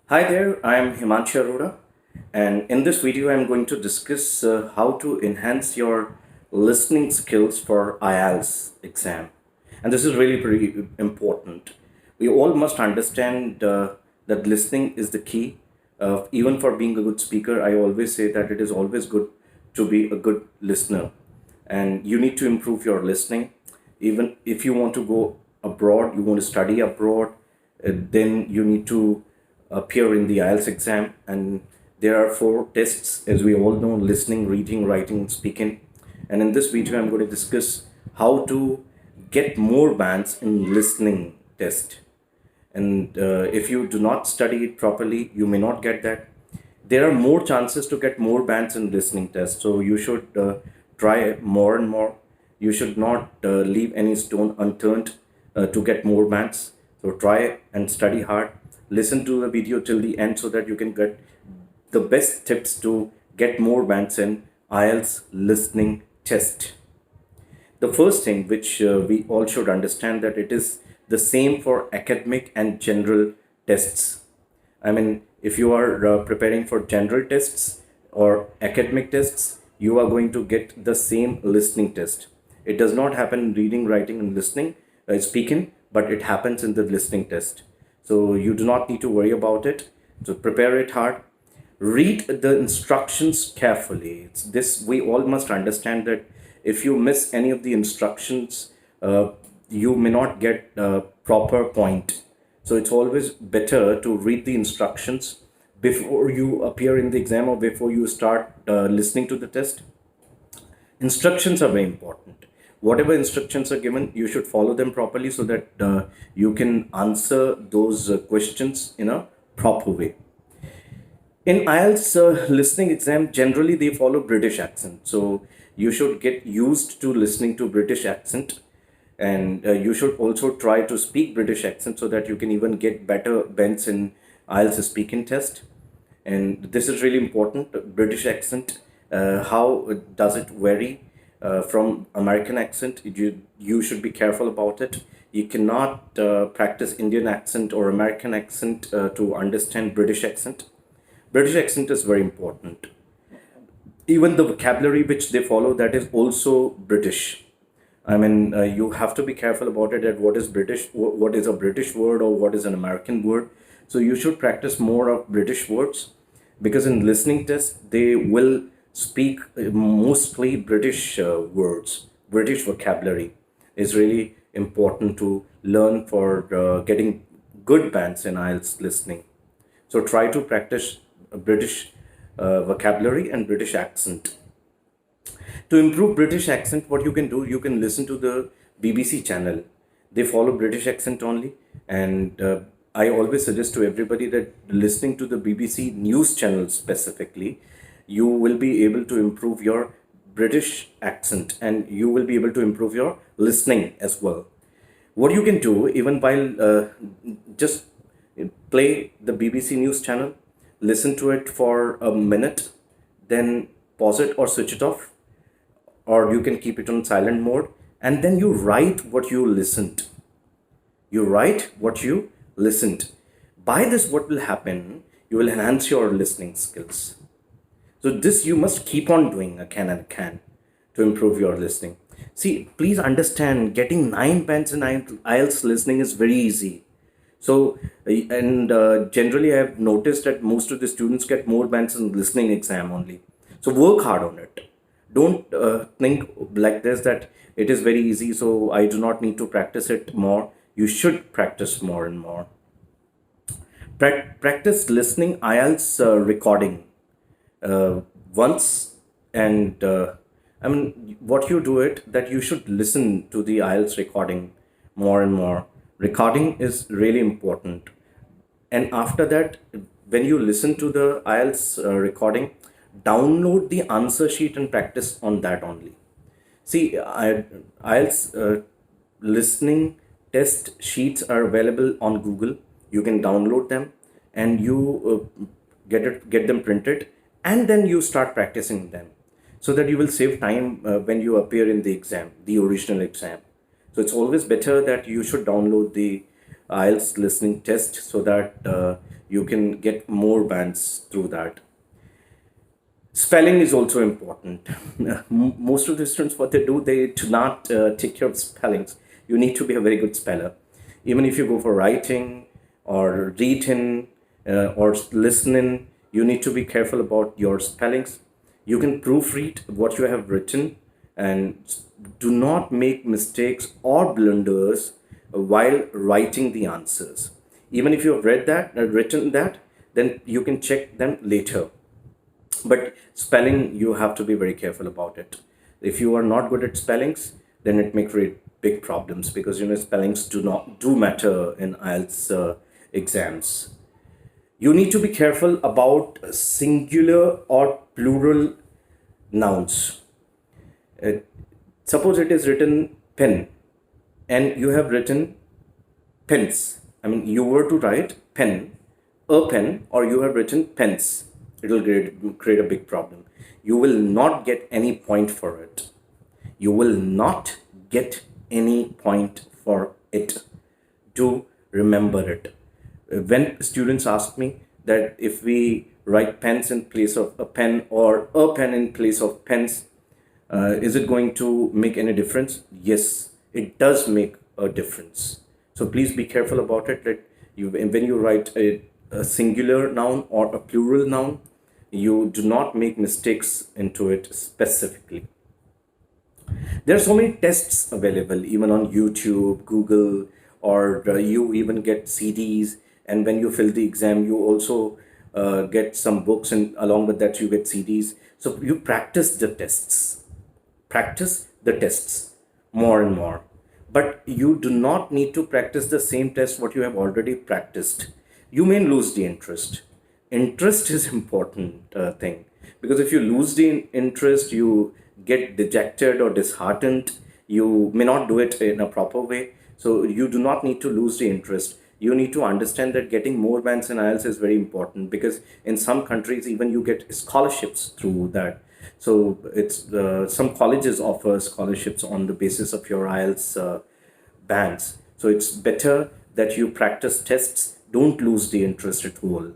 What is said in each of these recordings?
Hi there, I am Himanshu Arora, and in this video, I'm going to discuss how to enhance your listening skills for IELTS exam. And this is really pretty important. We all must understand that listening is the key. Even for being a good speaker, I always say that it is always good to be a good listener, and you need to improve your listening. Even if you want to go abroad, you want to study abroad, then you need to appear in the IELTS exam. And there are four tests, as we all know: listening, reading, writing, and speaking. And in this video, I'm going to discuss how to get more bands in listening test. And if you do not study it properly, you may not get that. There are more chances to get more bands in listening test, so you should try more and more. You should not leave any stone unturned to get more bands. So try and study hard. Listen to the video till the end so that you can get the best tips to get more bands in IELTS listening test. The first thing which we all should understand, that it is the same for academic and general tests. I mean, if you are preparing for general tests or academic tests, you are going to get the same listening test. It does not happen in reading, writing, and listening, speaking, but it happens in the listening test. So you do not need to worry about it. So prepare it hard. Read the instructions carefully. It's this, we all must understand that if you miss any of the instructions, you may not get a proper point. So it's always better to read the instructions before you appear in the exam or before you start listening to the test. Instructions are very important. Whatever instructions are given, you should follow them properly so that you can answer those questions in a proper way. In IELTS listening exam, generally they follow British accent. So you should get used to listening to British accent, and you should also try to speak British accent so that you can even get better bends in IELTS speaking test. And this is really important. British accent, how does it vary from American accent? You should be careful about it. You cannot practice Indian accent or American accent to understand British accent. British accent is very important. Even the vocabulary which they follow, that is also British. I mean, you have to be careful about it, that what is British, what is a British word or what is an American word. So you should practice more of British words, because in listening test they will speak mostly British words. British vocabulary is really important to learn for getting good bands in IELTS listening. So try to practice British vocabulary and British accent. To improve British accent, what you can do, you can listen to the BBC channel. They follow British accent only, and I always suggest to everybody that listening to the BBC news channel specifically, you will be able to improve your British accent and you will be able to improve your listening as well. What you can do, even while just play the BBC news channel, listen to it for a minute, then pause it or switch it off, or you can keep it on silent mode, and then you write what you listened. You write what you listened. By this, what will happen? You will enhance your listening skills. So this you must keep on doing again and again to improve your listening. See, please understand, getting 9 bands in IELTS listening is very easy. So, and generally I have noticed that most of the students get more bands in listening exam only. So work hard on it. Don't think like this, that it is very easy, so I do not need to practice it more. You should practice more and more. Practice listening IELTS recording once, and I mean, what you do it, that you should listen to the IELTS recording more and more. Recording is really important. And after that, when you listen to the IELTS recording, download the answer sheet and practice on that only. See, IELTS listening test sheets are available on Google. You can download them and you get them printed, and then you start practicing them, so that you will save time when you appear in the exam, the original exam. So it's always better that you should download the IELTS listening test, so that you can get more bands through that. Spelling is also important. Most of the students, what they do, they do not take care of spellings. You need to be a very good speller. Even if you go for writing or reading or listening, you need to be careful about your spellings. You can proofread what you have written and do not make mistakes or blunders while writing the answers. Even if you have read that, written that, then you can check them later. But spelling, you have to be very careful about it. If you are not good at spellings, then it may create big problems, because spellings do matter in IELTS exams. You need to be careful about singular or plural nouns. Uh, Suppose it is written pen and you have written pens. I mean, you were to write pen, a pen, or you have written pens. It will create a big problem. You will not get any point for it. You will not get any point for it. Do remember it. When students ask me that if we write pens in place of a pen or a pen in place of pens, is it going to make any difference? Yes, it does make a difference. So please be careful about it. That when you write a singular noun or a plural noun, you do not make mistakes into it specifically. There are so many tests available, even on YouTube, Google, or you even get CDs. And when you fill the exam, you also get some books, and along with that, you get CDs. So you practice the tests more and more. But you do not need to practice the same test what you have already practiced. You may lose the interest. Interest is important thing, because if you lose the interest, you get dejected or disheartened. You may not do it in a proper way. So you do not need to lose the interest. You need to understand that getting more bands in IELTS is very important, because in some countries even you get scholarships through that. So it's some colleges offer scholarships on the basis of your IELTS bands. So it's better that you practice tests. Don't lose the interest at all.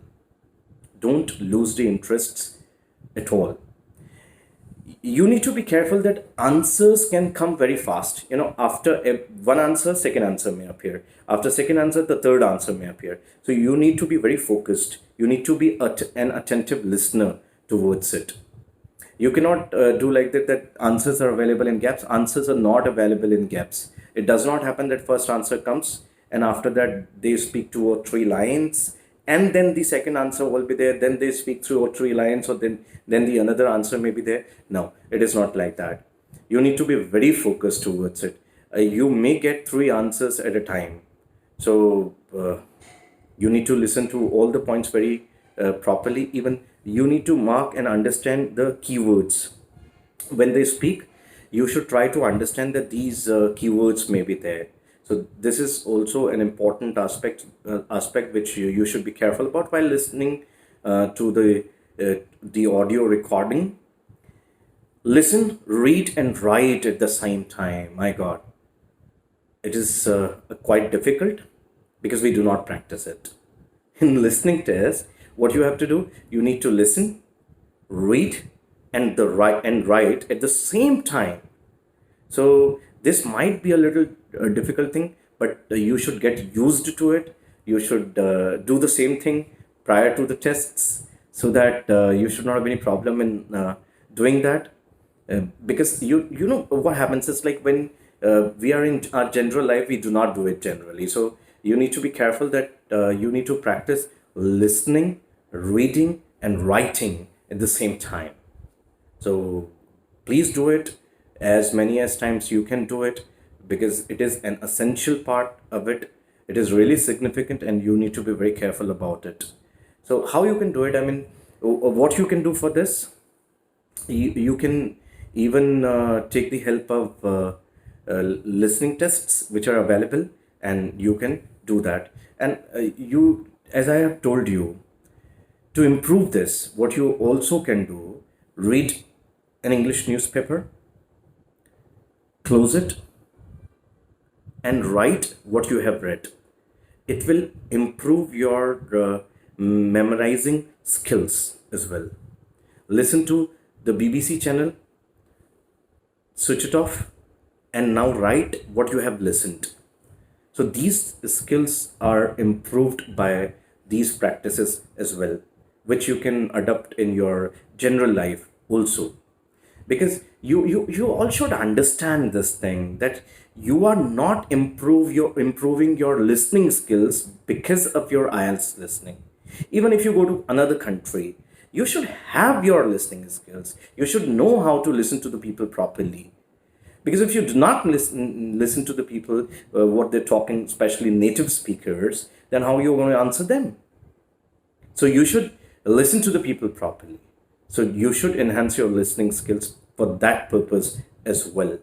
Don't lose the interests at all. You need to be careful that answers can come very fast. After one answer, second answer may appear. After second answer, the third answer may appear. So you need to be very focused. You need to be an attentive listener towards it. You cannot do like that answers are available in gaps. Answers are not available in gaps. It does not happen that first answer comes and after that they speak 2 or 3 lines, and then the second answer will be there, then they speak 2 or 3 lines, or then the another answer may be there. No, it is not like that. You need to be very focused towards it. You may get 3 answers at a time. So you need to listen to all the points very properly. Even you need to mark and understand the keywords when they speak. You should try to understand that these keywords may be there. So this is also an important aspect which you should be careful about while listening to the audio recording. Listen, read, and write at the same time. My God, it is quite difficult because we do not practice it. In listening test, what you have to do, you need to listen, read, and write at the same time. So this might be a little difficult thing, but you should get used to it. You should do the same thing prior to the tests, so that you should not have any problem in doing that. Because you know what happens is, like, when we are in our general life, we do not do it generally. So you need to be careful that you need to practice listening, reading, and writing at the same time. So please do it as many as times you can do it, because it is an essential part of it. It is really significant and you need to be very careful about it. So how you can do it, I mean, what you can do for this, you can even take the help of listening tests which are available, and you can do that. And as I have told you, to improve this, what you also can do, read an English newspaper, close it, and write what you have read. It will improve your memorizing skills as well. Listen to the BBC channel, switch it off, and now write what you have listened. So these skills are improved by these practices as well, which you can adopt in your general life also. Because you all should understand this thing, that you are not improving your listening skills because of your IELTS listening. Even if you go to another country, you should have your listening skills. You should know how to listen to the people properly, because if you do not listen to the people, what they're talking, especially native speakers, then how are you going to answer them? So you should listen to the people properly. So you should enhance your listening skills for that purpose as well.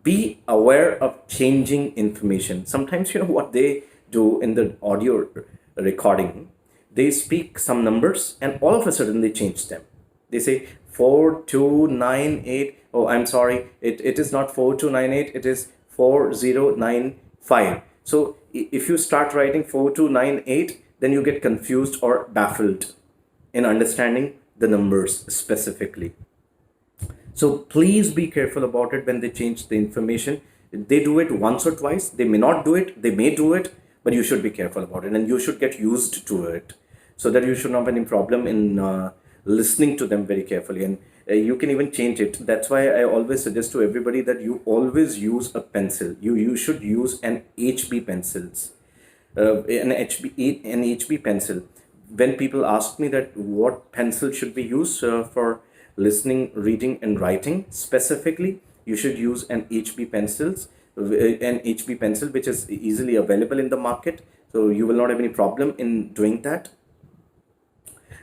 Be aware of changing information. Sometimes, what they do in the audio recording, they speak some numbers and all of a sudden they change them. They say 4298. Oh, I'm sorry, it is not 4298, it is 4095. So if you start writing 4298, then you get confused or baffled in understanding the numbers specifically. So please be careful about it when they change the information. They do it once or twice. They may not do it. They may do it, but you should be careful about it, and you should get used to it, so that you should not have any problem in listening to them very carefully. And you can even change it. That's why I always suggest to everybody that you always use a pencil. You should use an HB pencils, an HB pencil. When people ask me that what pencil should be used for listening, reading, and writing specifically, you should use an HB pencils, an HB pencil which is easily available in the market. So you will not have any problem in doing that,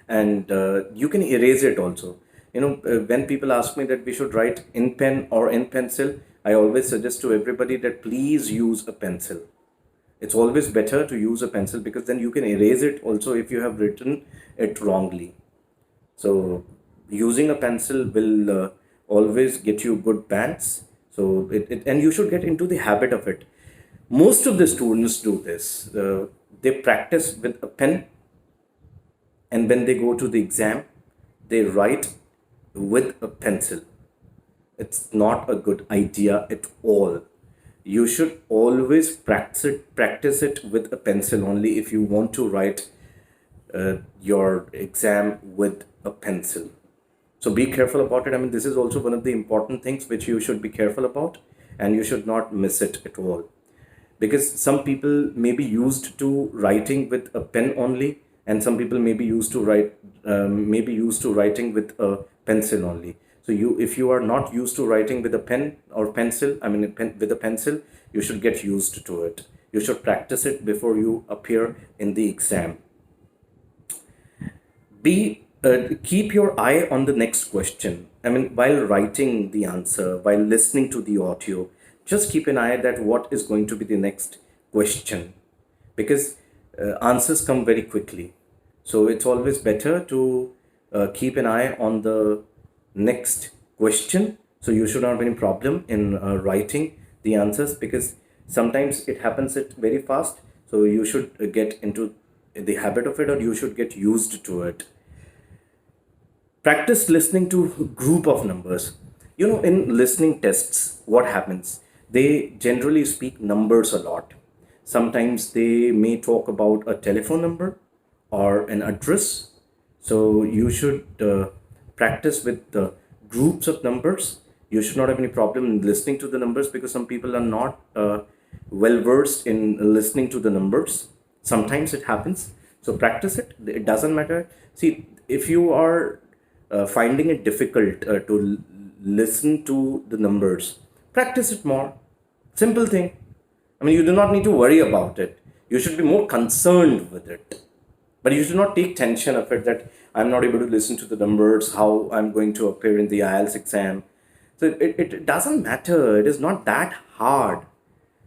and you can erase it also. When people ask me that we should write in pen or in pencil, I always suggest to everybody that please use a pencil. It's always better to use a pencil, because then you can erase it also if you have written it wrongly. So using a pencil will always get you good bands. So and you should get into the habit of it. Most of the students do this. They practice with a pen, and when they go to the exam, they write with a pencil. It's not a good idea at all. You should always practice it with a pencil only if you want to write your exam with a pencil. So be careful about it. I mean, this is also one of the important things which you should be careful about, and you should not miss it at all. Because some people may be used to writing with a pen only, and some people may be used to writing with a pencil only. So if you are not used to writing with a pen or pencil, with a pencil, you should get used to it. You should practice it before you appear in the exam. Keep your eye on the next question. While writing the answer, while listening to the audio, just keep an eye that what is going to be the next question, because answers come very quickly. So it's always better to keep an eye on the next question. So you should not have any problem in writing the answers, because sometimes it happens it very fast. So you should get into the habit of it, or you should get used to it. Practice listening to group of numbers. In listening tests, what happens? They generally speak numbers a lot. Sometimes they may talk about a telephone number or an address. So you should practice with the groups of numbers. You should not have any problem in listening to the numbers, because some people are not well versed in listening to the numbers. Sometimes it happens. So practice it. It doesn't matter. See, if you are finding it difficult to listen to the numbers, practice it more. Simple thing. You do not need to worry about it. You should be more concerned with it. But you should not take tension of it that I'm not able to listen to the numbers, how I'm going to appear in the IELTS exam. So it doesn't matter. It is not that hard.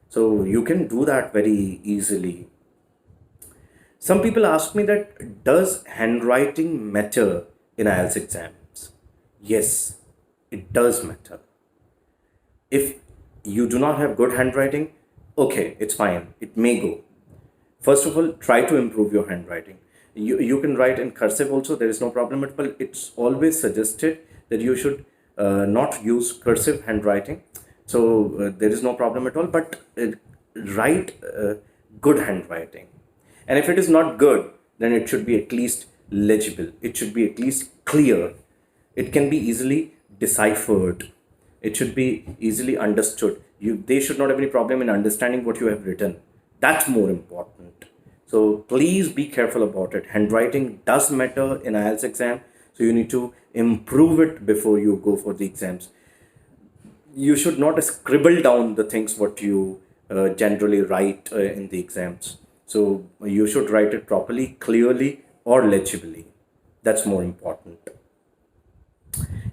So you can do that very easily. Some people ask me that, does handwriting matter in IELTS exams? Yes, it does matter. If you do not have good handwriting, okay, it's fine. It may go. First of all, try to improve your handwriting. You can write in cursive also, there is no problem, but it's always suggested that you should not use cursive handwriting. So there is no problem at all, but write good handwriting. And if it is not good, then it should be at least legible. It should be at least clear. It can be easily deciphered. It should be easily understood. They should not have any problem in understanding what you have written. That's more important. So please be careful about it. Handwriting does matter in IELTS exam. So you need to improve it before you go for the exams. You should not scribble down the things what you generally write in the exams. So you should write it properly, clearly, or legibly. That's more important.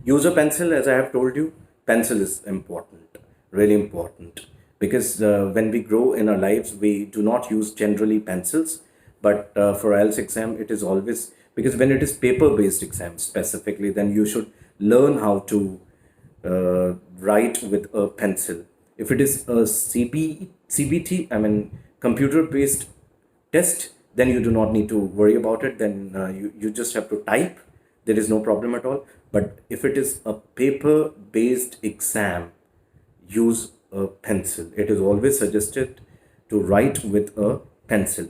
Use a pencil, as I have told you. Pencil is important, really important, because when we grow in our lives, we do not use generally pencils. But for IELTS exam, it is always, because when it is paper-based exam specifically, then you should learn how to write with a pencil. If it is a CBT, I mean computer-based test, then you do not need to worry about it. Then you just have to type. There is no problem at all. But if it is a paper-based exam, use a pencil. It is always suggested to write with a pencil.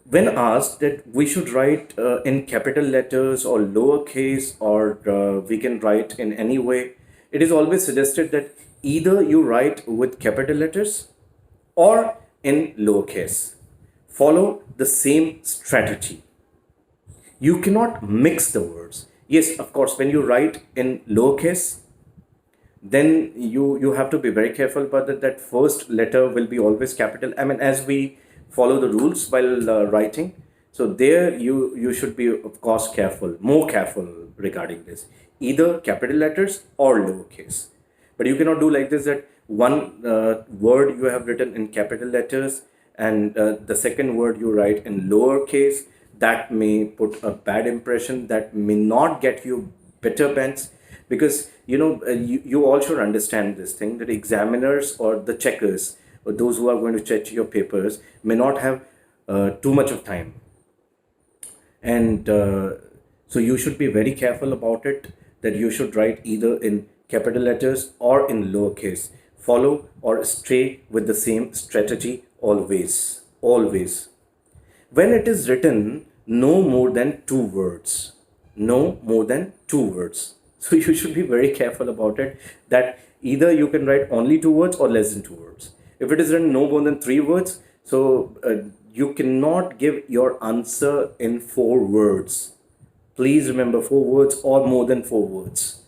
When asked that we should write in capital letters or lowercase, or we can write in any way, it is always suggested that either you write with capital letters or in lowercase. Follow the same strategy. You cannot mix the words. Yes, of course, when you write in lowercase, then you have to be very careful, but that first letter will be always capital. I mean, as we follow the rules while writing, so there you should be, of course, more careful regarding this. Either capital letters or lowercase. But you cannot do like this, that one word you have written in capital letters and the second word you write in lowercase. That may put a bad impression, that may not get you better bends, because you all should understand this thing, that examiners or the checkers or those who are going to check your papers may not have too much of time. And so you should be very careful about it, that you should write either in capital letters or in lowercase. Follow or stay with the same strategy always. Always. When it is written, no more than 2 words. No more than 2 words. So you should be very careful about it, that either you can write only 2 words or less than 2 words. If it is written no more than 3 words, so you cannot give your answer in 4 words. Please remember, 4 words or more than 4 words.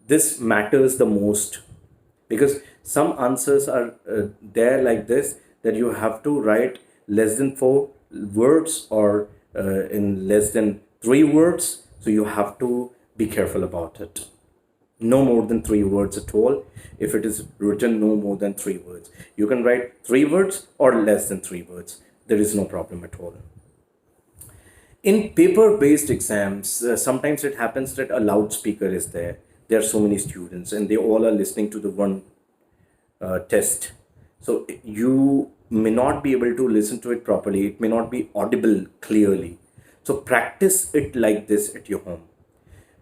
This matters the most, because some answers are there like this, that you have to write less than 4 words or in less than 3 words. So you have to be careful about it. No more than 3 words at all. If it is written no more than 3 words, you can write 3 words or less than 3 words. There is no problem at all. In paper-based exams, sometimes it happens that a loudspeaker is there. There are so many students and they all are listening to the one test. So you may not be able to listen to it properly. It may not be audible clearly. So practice it like this at your home.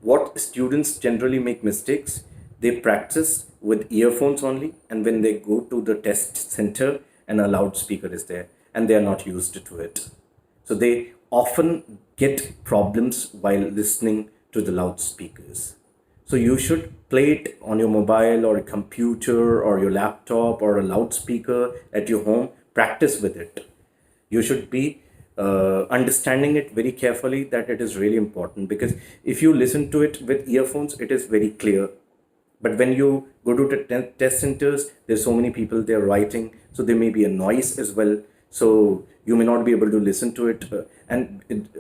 What students generally make mistakes, they practice with earphones only, and when they go to the test center and a loudspeaker is there and they are not used to it. So they often get problems while listening to the loudspeakers. So you should play it on your mobile or a computer or your laptop or a loudspeaker at your home. Practice with it. You should be understanding it very carefully, that it is really important, because if you listen to it with earphones, it is very clear. But when you go to the test centers, there's so many people there writing, so there may be a noise as well. So you may not be able to listen to it.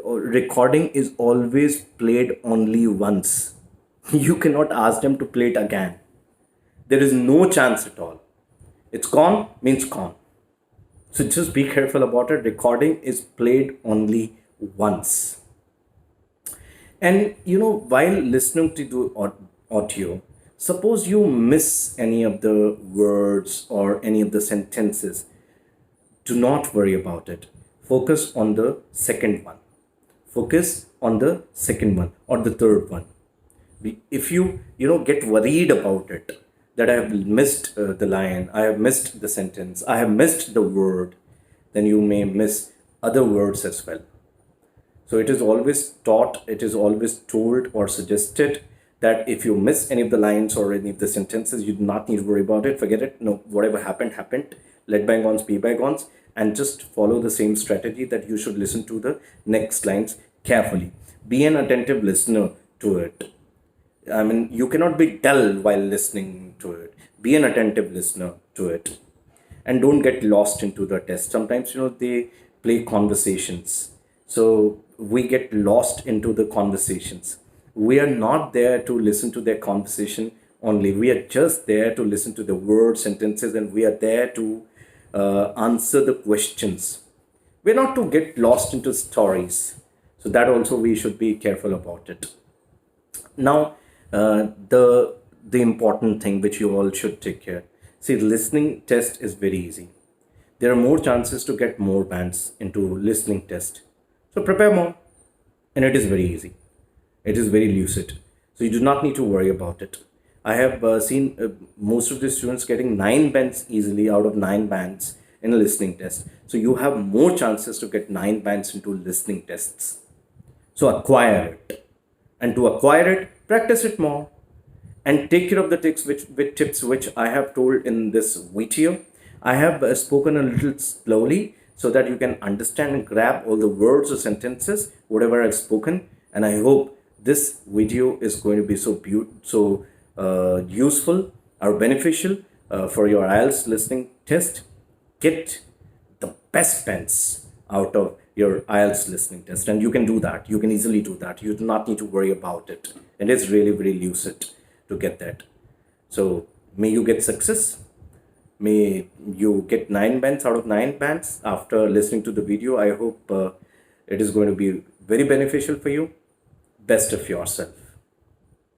Recording is always played only once. You cannot ask them to play it again. There is no chance at all. It's gone means gone. So just be careful about it. Recording is played only once. And while listening to the audio, suppose you miss any of the words or any of the sentences. do not worry about it. Focus on the second one. Focus on the second one or the third one. If you get worried about it, that I have missed the line, I have missed the sentence, I have missed the word, then you may miss other words as well. So it is always taught, it is always told or suggested that if you miss any of the lines or any of the sentences, you do not need to worry about it. Forget it. No, whatever happened, happened. Let bygones be bygones, and just follow the same strategy that you should listen to the next lines carefully. Be an attentive listener to it. I mean, you cannot be dull while listening to it. Be an attentive listener to it. And don't get lost into the test. Sometimes, they play conversations. So we get lost into the conversations. We are not there to listen to their conversation only. We are just there to listen to the words, sentences, and we are there to answer the questions. We're not to get lost into stories. So that also we should be careful about it. Now, the important thing which you all should take care. See, listening test is very easy. There are more chances to get more bands into listening test. So prepare more, and it is very easy. It is very lucid. So you do not need to worry about it. I have seen most of the students getting 9 bands easily out of 9 bands in a listening test. So you have more chances to get 9 bands into listening tests. So acquire it. And to acquire it, practice it more. And take care of the tips which I have told in this video. I have spoken a little slowly so that you can understand and grab all the words or sentences, whatever I've spoken. And I hope this video is going to be so useful or beneficial for your IELTS listening test. Get the best pens out of your IELTS listening test, and you can do that. You can easily do that. You do not need to worry about it. It is really very lucid to get that. So may you get success. May you get 9 bands out of 9 bands after listening to the video. I hope it is going to be very beneficial for you. Best of yourself.